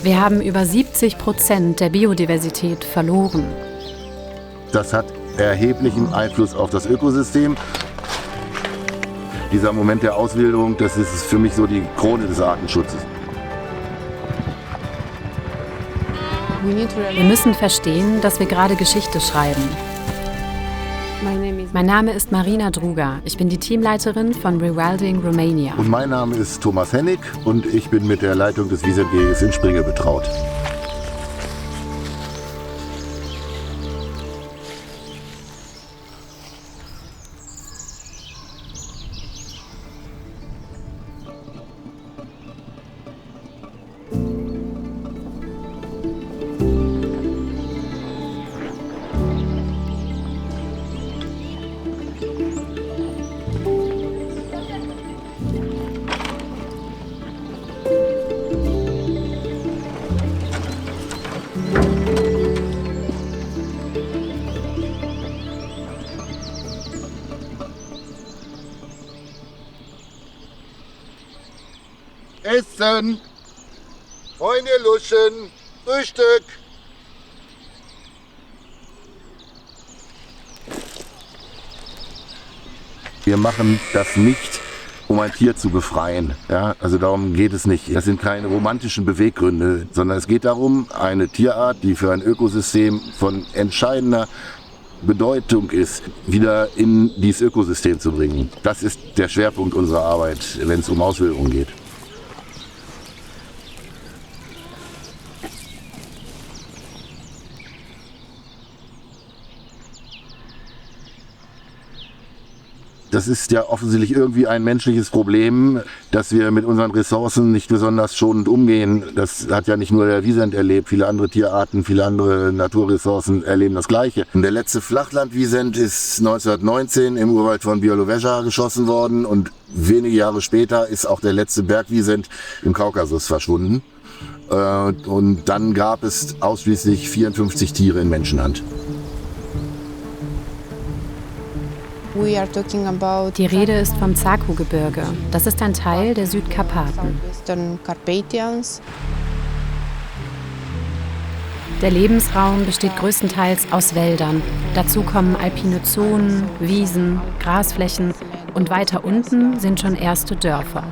Wir haben über 70% der Biodiversität verloren. Das hat erheblichen Einfluss auf das Ökosystem. Dieser Moment der Auswilderung, das ist für mich so die Krone des Artenschutzes. Wir müssen verstehen, dass wir gerade Geschichte schreiben. Mein Name ist Marina Druga. Ich bin die Teamleiterin von Rewilding Romania. Und mein Name ist Thomas Hennig und ich bin mit der Leitung des Wiesentgeheges in Springe betraut. Essen! Freunde, Luschen! Frühstück! Wir machen das nicht, um ein Tier zu befreien. Ja, also darum geht es nicht. Das sind keine romantischen Beweggründe, sondern es geht darum, eine Tierart, die für ein Ökosystem von entscheidender Bedeutung ist, wieder in dieses Ökosystem zu bringen. Das ist der Schwerpunkt unserer Arbeit, wenn es um Auswilderung geht. Das ist ja offensichtlich irgendwie ein menschliches Problem, dass wir mit unseren Ressourcen nicht besonders schonend umgehen. Das hat ja nicht nur der Wiesent erlebt, viele andere Tierarten, viele andere Naturressourcen erleben das Gleiche. Der letzte Flachland-Wiesent ist 1919 im Urwald von Białowieża geschossen worden und wenige Jahre später ist auch der letzte Bergwiesent im Kaukasus verschwunden. Und dann gab es ausschließlich 54 Tiere in Menschenhand. Die Rede ist vom Zaku-Gebirge. Das ist ein Teil der Südkarpaten. Der Lebensraum besteht größtenteils aus Wäldern. Dazu kommen alpine Zonen, Wiesen, Grasflächen und weiter unten sind schon erste Dörfer.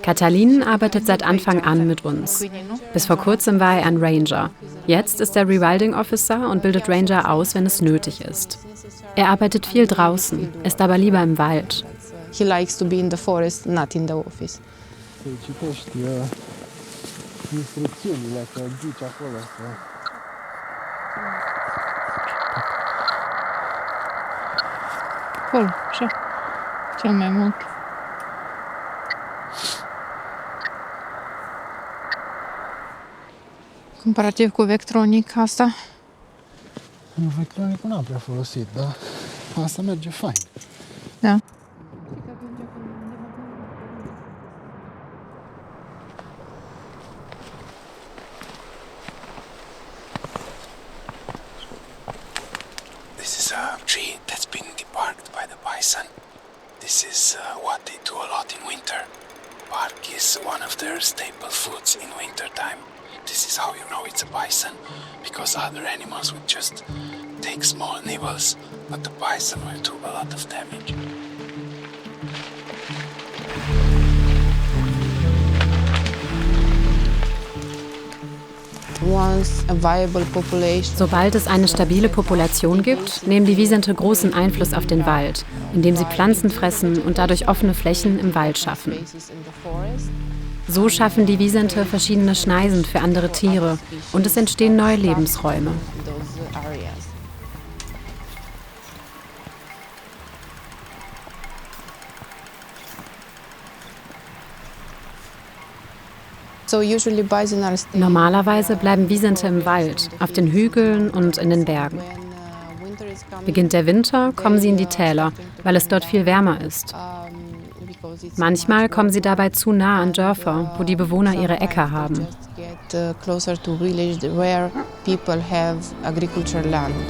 Katalin arbeitet seit Anfang an mit uns. Bis vor kurzem war er ein Ranger. Jetzt ist er Rewilding Officer und bildet Ranger aus, wenn es nötig ist. Er arbeitet viel draußen, ist aber lieber im Wald. He likes to be in the forest, not in the office. Acolo, așa, cel mai mult. Comparativ cu Vectronic, asta? Vectronicul n-am prea folosit, dar asta merge fain. Da. This is a tree that's been debarked by the bison. This is what they do a lot in winter. Bark is one of their staple foods in winter time. This is how you know it's a bison, because other animals would just take small nibbles, but the bison will do a lot of damage. Sobald es eine stabile Population gibt, nehmen die Wiesente großen Einfluss auf den Wald, indem sie Pflanzen fressen und dadurch offene Flächen im Wald schaffen. So schaffen die Wiesente verschiedene Schneisen für andere Tiere und es entstehen neue Lebensräume. Normalerweise bleiben Wiesente im Wald, auf den Hügeln und in den Bergen. Beginnt der Winter, kommen sie in die Täler, weil es dort viel wärmer ist. Manchmal kommen sie dabei zu nah an Dörfer, wo die Bewohner ihre Äcker haben. people have agriculture land.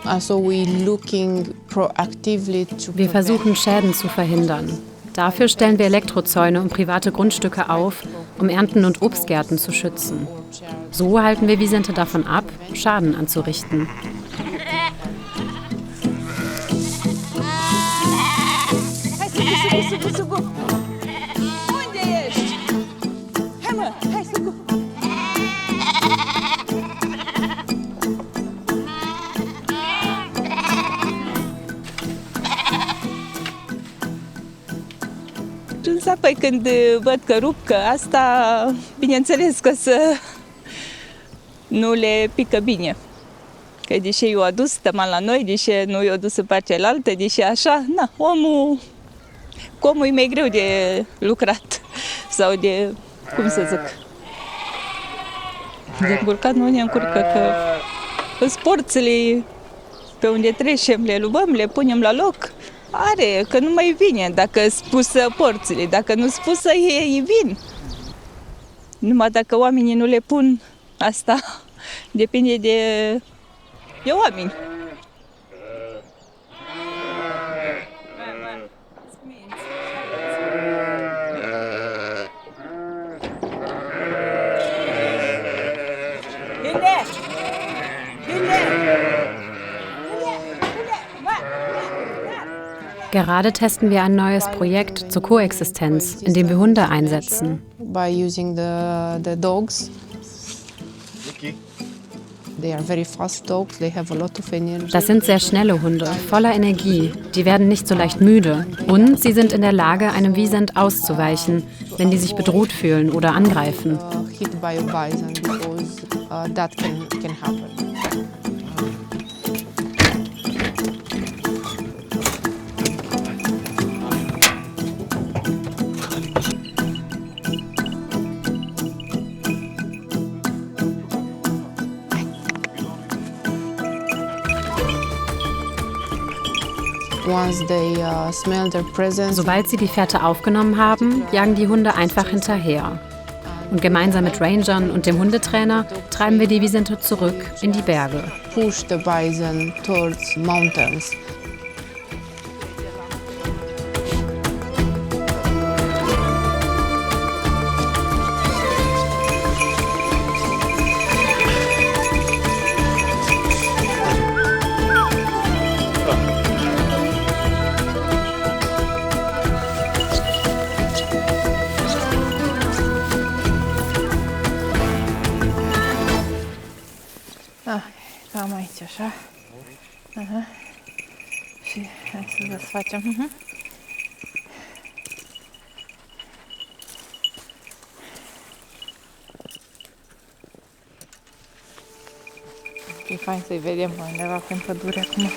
Also we looking proactively to Wir versuchen, Schäden zu verhindern. Dafür stellen wir Elektrozäune und private Grundstücke auf, um Ernten und Obstgärten zu schützen. So halten wir Wisente davon ab, Schaden anzurichten. Apoi când văd că rup, că asta, bineînțeles că nu le pică bine. Că deși i-au adus tăman la noi, deși nu i-au dus în partea cealaltă, deși așa, cu omul e mai greu de lucrat sau de, cum să zic, de încurcat nu ne încurcă, că sunt porțile pe unde trecem, le luăm, le punem la loc. Are, că nu mai vine dacă spusă porțile, dacă nu spusă ei vin. Numai dacă oamenii nu le pun, asta depinde de oameni. Gerade testen wir ein neues Projekt zur Koexistenz, in dem wir Hunde einsetzen. By using the dogs. They are very fast dogs. They have a lot of energy. Das sind sehr schnelle Hunde, voller Energie. Die werden nicht so leicht müde. Und sie sind in der Lage, einem Wisent auszuweichen, wenn die sich bedroht fühlen oder angreifen. Hit by a bison because that can happen. Sobald sie die Fährte aufgenommen haben, jagen die Hunde einfach hinterher. Und gemeinsam mit Rangern und dem Hundetrainer treiben wir die Wisente zurück in die Berge. Push the bison towards mountains. Cam aici, așa. Aha. Și hai să desfacem. E fain să-i vedem undeva prin pădure acum.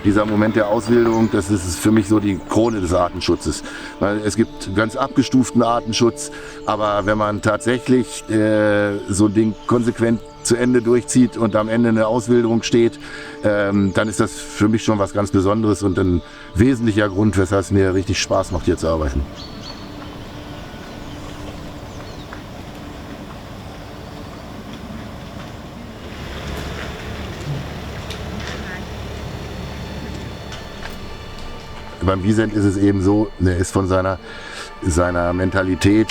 Dieser Moment der Auswilderung, das ist für mich so die Krone des Artenschutzes. Weil es gibt ganz abgestuften Artenschutz, aber wenn man tatsächlich so ein Ding konsequent zu Ende durchzieht und am Ende eine Auswilderung steht, dann ist das für mich schon was ganz Besonderes und ein wesentlicher Grund, weshalb es mir richtig Spaß macht, hier zu arbeiten. Beim Wisent ist es eben so, er ist von seiner Mentalität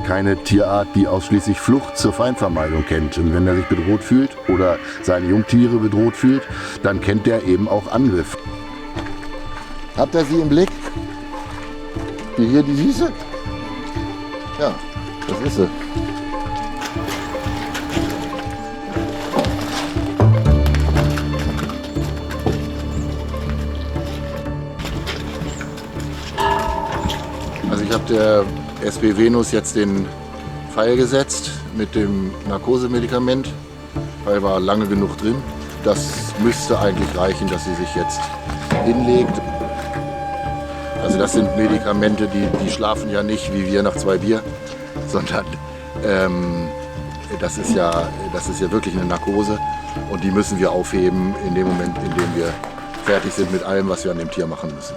keine Tierart, die ausschließlich Flucht zur Feindvermeidung kennt. Und wenn er sich bedroht fühlt oder seine Jungtiere bedroht fühlt, dann kennt er eben auch Angriff. Habt ihr sie im Blick? Hier die Süße? Ja, das ist sie. Also ich habe der SP Venus jetzt den Pfeil gesetzt mit dem Narkosemedikament. Pfeil war lange genug drin. Das müsste eigentlich reichen, dass sie sich jetzt hinlegt. Also das sind Medikamente, die schlafen ja nicht wie wir nach 2 Bier, sondern das ist ja wirklich eine Narkose und die müssen wir aufheben in dem Moment, in dem wir fertig sind mit allem, was wir an dem Tier machen müssen.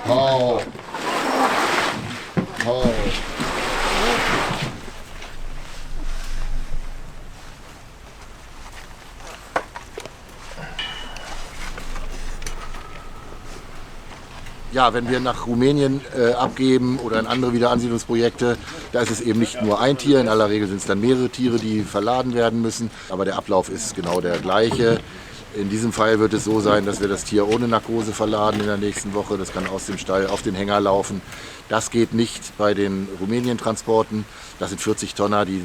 Hau. Ja, wenn wir nach Rumänien abgeben oder in andere Wiederansiedlungsprojekte, da ist es eben nicht nur ein Tier, in aller Regel sind es dann mehrere Tiere, die verladen werden müssen, aber der Ablauf ist genau der gleiche. In diesem Fall wird es so sein, dass wir das Tier ohne Narkose verladen in der nächsten Woche. Das kann aus dem Stall auf den Hänger laufen. Das geht nicht bei den Rumänien-Transporten. Das sind 40 Tonner, die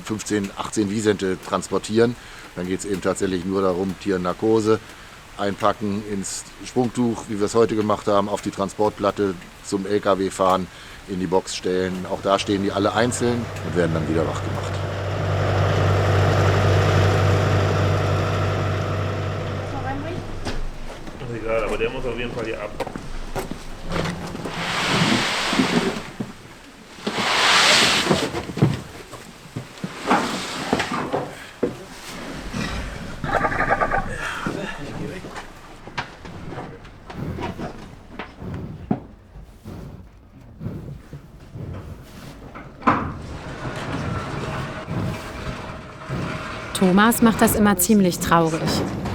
15, 18 Wisente transportieren. Dann geht es eben tatsächlich nur darum, Tier in Narkose einpacken ins Sprungtuch, wie wir es heute gemacht haben, auf die Transportplatte zum LKW fahren, in die Box stellen. Auch da stehen die alle einzeln und werden dann wieder wach gemacht. Egal, aber der muss auf jeden Fall hier ab. Thomas macht das immer ziemlich traurig.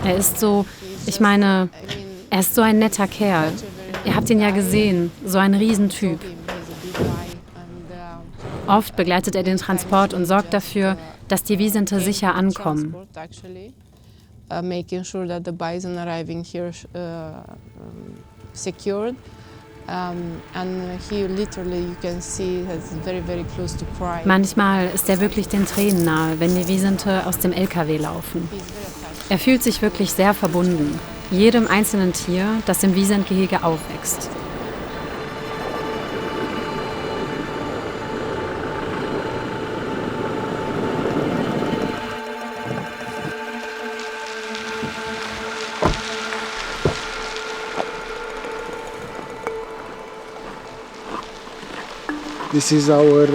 Er ist so, er ist so ein netter Kerl. Ihr habt ihn ja gesehen, so ein Riesentyp. Oft begleitet er den Transport und sorgt dafür, dass die Wisente sicher ankommen. Manchmal ist er wirklich den Tränen nahe, wenn die Wisente aus dem LKW laufen. Er fühlt sich wirklich sehr verbunden, jedem einzelnen Tier, das im Wisent-Gehege aufwächst. This is our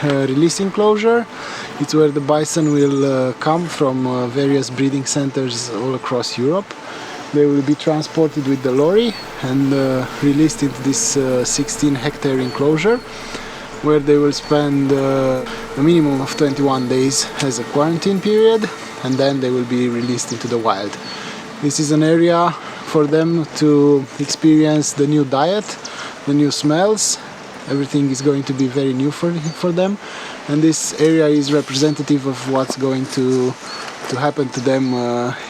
release enclosure. It's where the bison will come from various breeding centers all across Europe. They will be transported with the lorry and released into this 16-hectare enclosure, where they will spend a minimum of 21 days as a quarantine period, and then they will be released into the wild. This is an area for them to experience the new diet, the new smells. Everything is going to be very new for them, and this area is representative of what's going to happen to them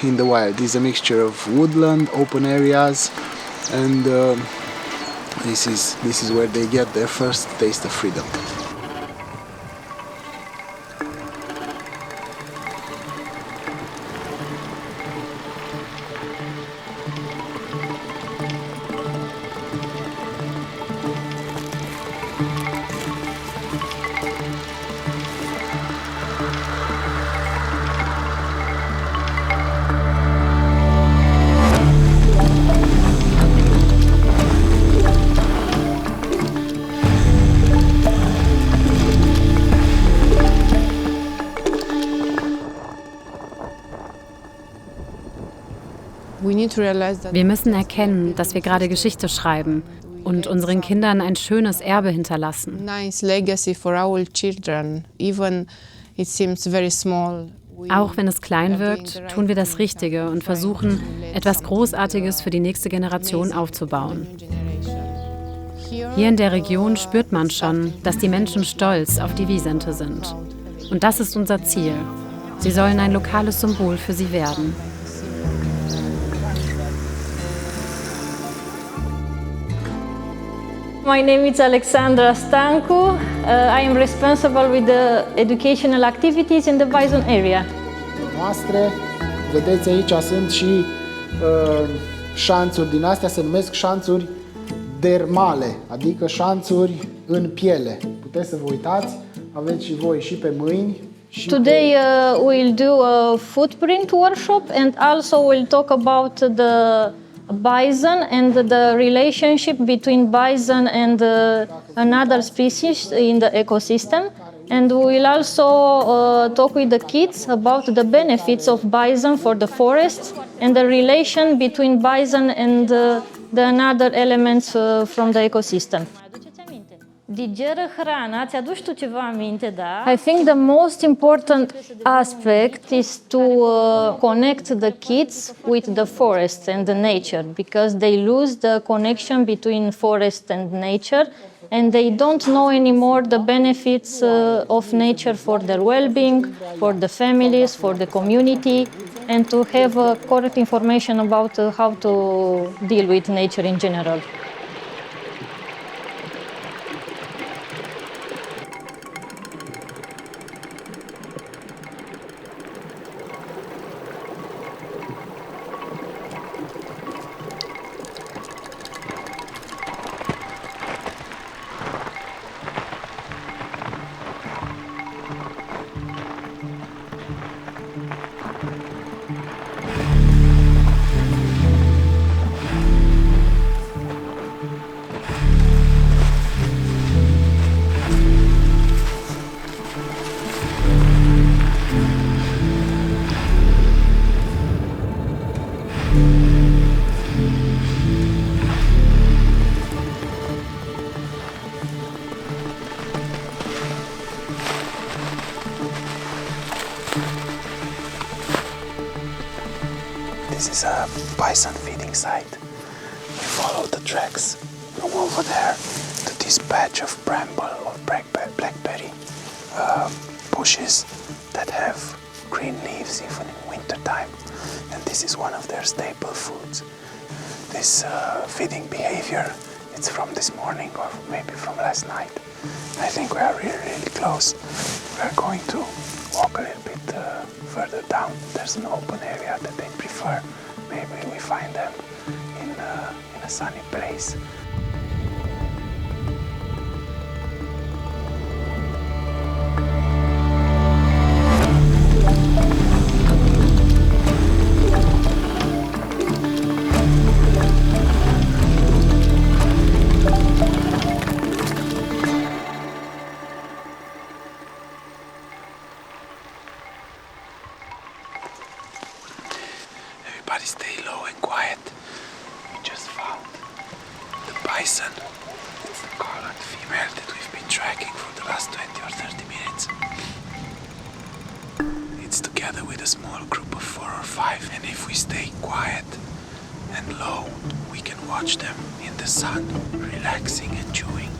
in the wild. It's a mixture of woodland, open areas, and this is where they get their first taste of freedom. Wir müssen erkennen, dass wir gerade Geschichte schreiben und unseren Kindern ein schönes Erbe hinterlassen. Auch wenn es klein wirkt, tun wir das Richtige und versuchen, etwas Großartiges für die nächste Generation aufzubauen. Hier in der Region spürt man schon, dass die Menschen stolz auf die Wisente sind. Und das ist unser Ziel. Sie sollen ein lokales Symbol für sie werden. My name is Alexandra Stancu. I am responsible with the educational activities in the Bison area. Noastre, vedeți aici sunt și șanțuri din astea, se numesc șanțuri dermale, adică șanțuri în piele. Puteți să vă uitați, aveți și voi și pe mâini. Today we'll do a footprint workshop and also we'll talk about the bison and the relationship between bison and another species in the ecosystem. And we'll also talk with the kids about the benefits of bison for the forests and the relation between bison and the another elements from the ecosystem. Digeră hrana, ți-aduci tu ceva aminte, da? I think the most important aspect is to connect the kids with the forest and the nature, because they lose the connection between forest and nature and they don't know anymore the benefits of nature for their well-being, for the families, for the community, and to have correct information about how to deal with nature in general. This is a bison feeding site. We follow the tracks from over there to this patch of bramble or blackberry bushes that have green leaves even in winter time. And this is one of their staple foods. This feeding behavior, it's from this morning or maybe from last night. I think we are really close. We're going to walk a little bit further down. There's an open area that they prefer. Maybe we find them in a sunny place. Everybody stay low and quiet. We just found the bison. It's the colored female that we've been tracking for the last 20 or 30 minutes. It's together with a small group of 4 or 5, and if we stay quiet and low, we can watch them in the sun, relaxing and chewing.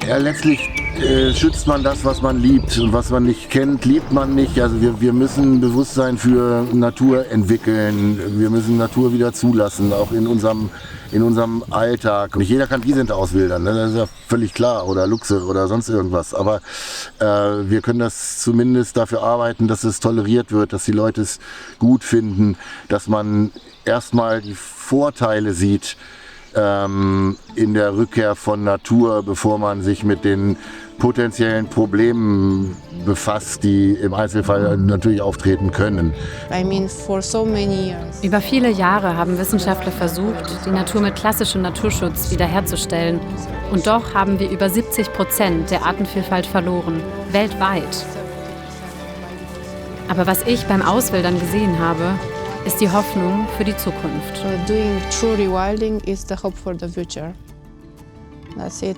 Ja, letztlich schützt man das, was man liebt, und was man nicht kennt, liebt man nicht. Also wir müssen Bewusstsein für Natur entwickeln, wir müssen Natur wieder zulassen, auch in unserem Alltag. Nicht jeder kann Wisente auswildern, ne? Das ist ja völlig klar, oder Luchse oder sonst irgendwas. Aber wir können das zumindest dafür arbeiten, dass es toleriert wird, dass die Leute es gut finden, dass man erstmal die Vorteile sieht in der Rückkehr von Natur, bevor man sich mit den potenziellen Problemen befasst, die im Einzelfall natürlich auftreten können. Über viele Jahre haben Wissenschaftler versucht, die Natur mit klassischem Naturschutz wiederherzustellen. Und doch haben wir über 70% der Artenvielfalt verloren, weltweit. Aber was ich beim Auswildern gesehen habe, ist die Hoffnung für die Zukunft. Doing true rewilding is the hope for the future. That's it.